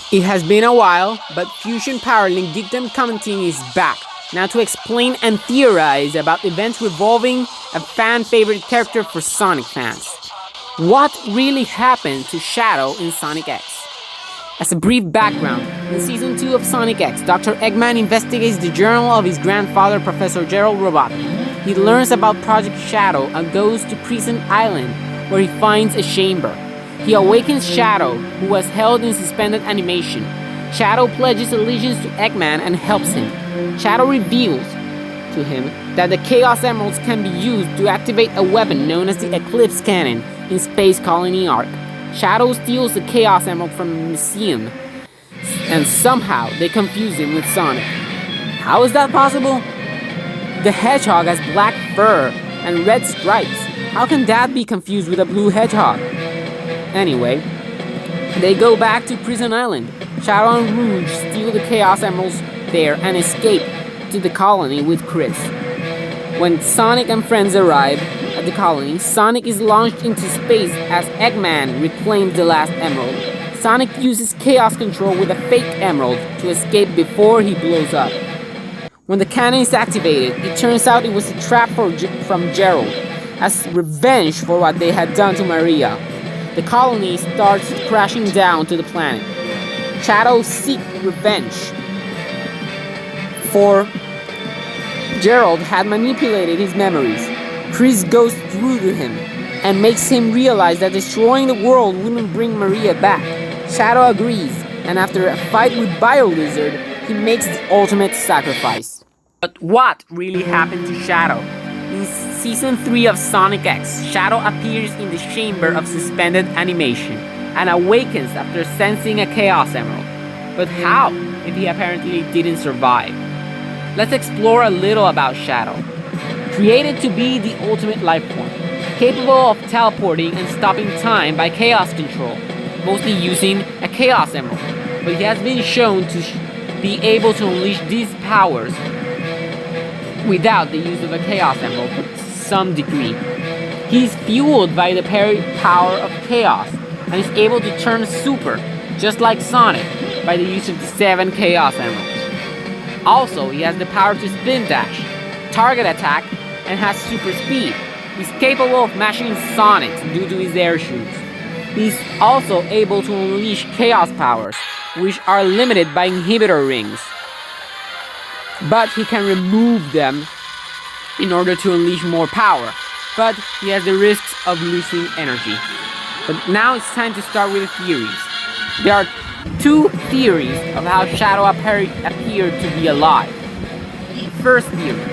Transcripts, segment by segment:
It has been a while, but Fusion Power Link Dictum Commenting is back, now to explain and theorize about events revolving a fan-favorite character for Sonic fans. What really happened to Shadow in Sonic X? As a brief background, in Season 2 of Sonic X, Dr. Eggman investigates the journal of his grandfather, Professor Gerald Roboto. He learns about Project Shadow and goes to Prison Island, where he finds a chamber. He awakens Shadow, who was held in suspended animation. Shadow pledges allegiance to Eggman and helps him. Shadow reveals to him that the Chaos Emeralds can be used to activate a weapon known as the Eclipse Cannon in Space Colony Arc. Shadow steals the Chaos Emerald from a museum, and somehow they confuse him with Sonic. How is that possible? The hedgehog has black fur and red stripes. How can that be confused with a blue hedgehog? Anyway, they go back to Prison Island. Shadow and Rouge steal the Chaos Emeralds there and escape to the colony with Chris. When Sonic and friends arrive at the colony, Sonic is launched into space as Eggman reclaims the last emerald. Sonic uses Chaos Control with a fake emerald to escape before he blows up. When the cannon is activated, it turns out it was a trap from Gerald, as revenge for what they had done to Maria. The colony starts crashing down to the planet. Shadow seeks revenge, for Gerald had manipulated his memories. Chris goes through to him and makes him realize that destroying the world wouldn't bring Maria back. Shadow agrees, and after a fight with Bio Lizard, he makes the ultimate sacrifice. But what really happened to Shadow? In Season 3 of Sonic X, Shadow appears in the chamber of suspended animation and awakens after sensing a Chaos Emerald. But how, if he apparently didn't survive? Let's explore a little about Shadow. Created to be the ultimate life form, capable of teleporting and stopping time by Chaos Control, mostly using a Chaos Emerald. But he has been shown to be able to unleash these powers without the use of a Chaos Emerald to some degree. He is fueled by the power of Chaos and is able to turn super, just like Sonic, by the use of the 7 Chaos Emeralds. Also, he has the power to spin dash, target attack, and has super speed. He's capable of mashing Sonic due to his air shoots. He's also able to unleash Chaos powers, which are limited by inhibitor rings. But he can remove them in order to unleash more power, but he has the risks of losing energy. But now it's time to start with the theories. There are 2 theories of how Shadow appeared to be alive. First theory,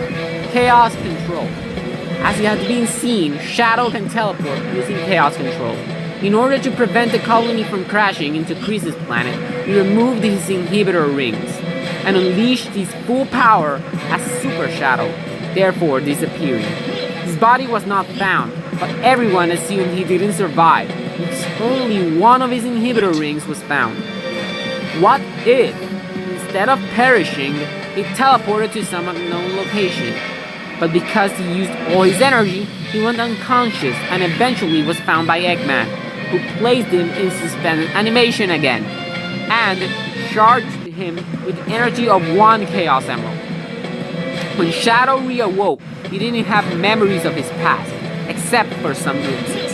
Chaos Control. As it has been seen, Shadow can teleport using Chaos Control. In order to prevent the colony from crashing into Chris's planet, he removed his inhibitor rings and unleashed his full power as Super Shadow, therefore disappearing. His body was not found, but everyone assumed he didn't survive, because only one of his inhibitor rings was found. What if, instead of perishing, he teleported to some unknown location? But because he used all his energy, he went unconscious and eventually was found by Eggman, who placed him in suspended animation again, and charged him with the energy of 1 Chaos Emerald. When Shadow reawoke, he didn't have memories of his past, except for some glimpses.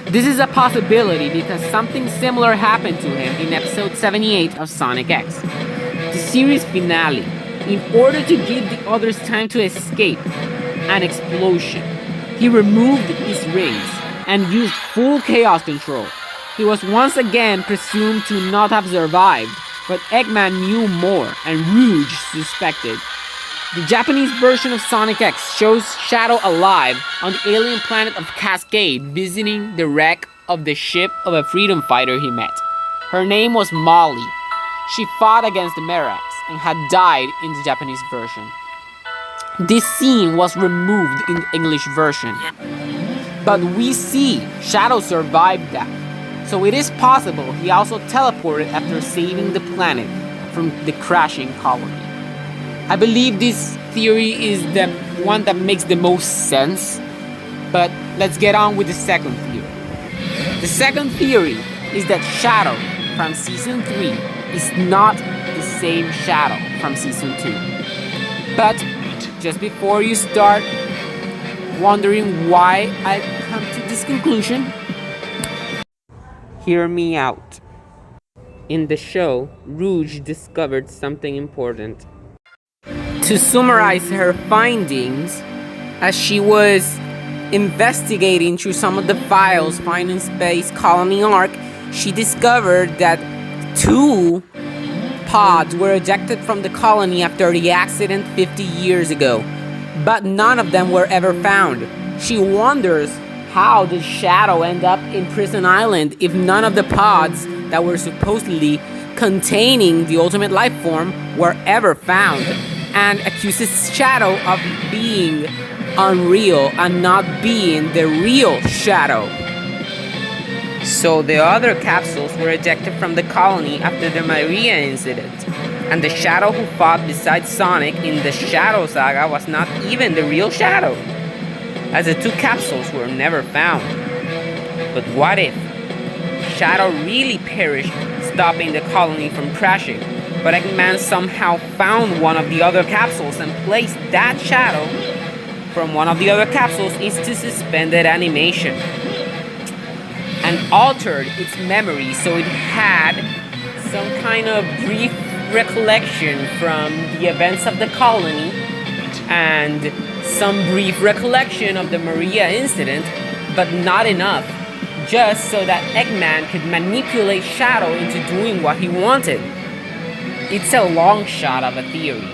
This is a possibility because something similar happened to him in episode 78 of Sonic X, the series finale. In order to give the others time to escape an explosion, he removed his rings and used full Chaos Control. He was once again presumed to not have survived, but Eggman knew more and Rouge suspected. The Japanese version of Sonic X shows Shadow alive on the alien planet of Cascade, visiting the wreck of the ship of a freedom fighter he met. Her name was Molly. She fought against the Merax and had died in the Japanese version. This scene was removed in the English version, but we see Shadow survived that. So it is possible he also teleported after saving the planet from the crashing colony. I believe this theory is the one that makes the most sense, but let's get on with the second theory. The second theory is that Shadow from Season 3 is not the same Shadow from Season 2. But just before you start wondering why I come to this conclusion, hear me out. In the show, Rouge discovered something important. To summarize her findings, as she was investigating through some of the files found in Space Colony Arc, she discovered that 2 pods were ejected from the colony after the accident 50 years ago, but none of them were ever found. She wonders how did Shadow end up in Prison Island if none of the pods that were supposedly containing the ultimate life form were ever found, and accuses Shadow of being unreal and not being the real Shadow. So the other capsules were ejected from the colony after the Maria incident, and the Shadow who fought beside Sonic in the Shadow Saga was not even the real Shadow, as the 2 capsules were never found. But what if Shadow really perished stopping the colony from crashing, but Eggman somehow found one of the other capsules and placed that Shadow from one of the other capsules into suspended animation and altered its memory so it had some kind of brief recollection from the events of the colony and some brief recollection of the Maria incident, but not enough, just so that Eggman could manipulate Shadow into doing what he wanted. It's a long shot of a theory,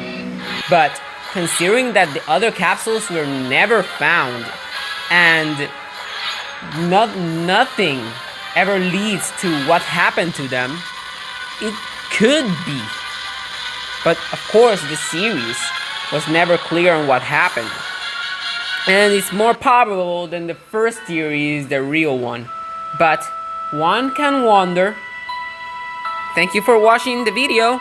but considering that the other capsules were never found and nothing ever leads to what happened to them, it could be. But of course the series was never clear on what happened, and it's more probable than the first theory is the real one, but one can wonder. Thank you for watching the video.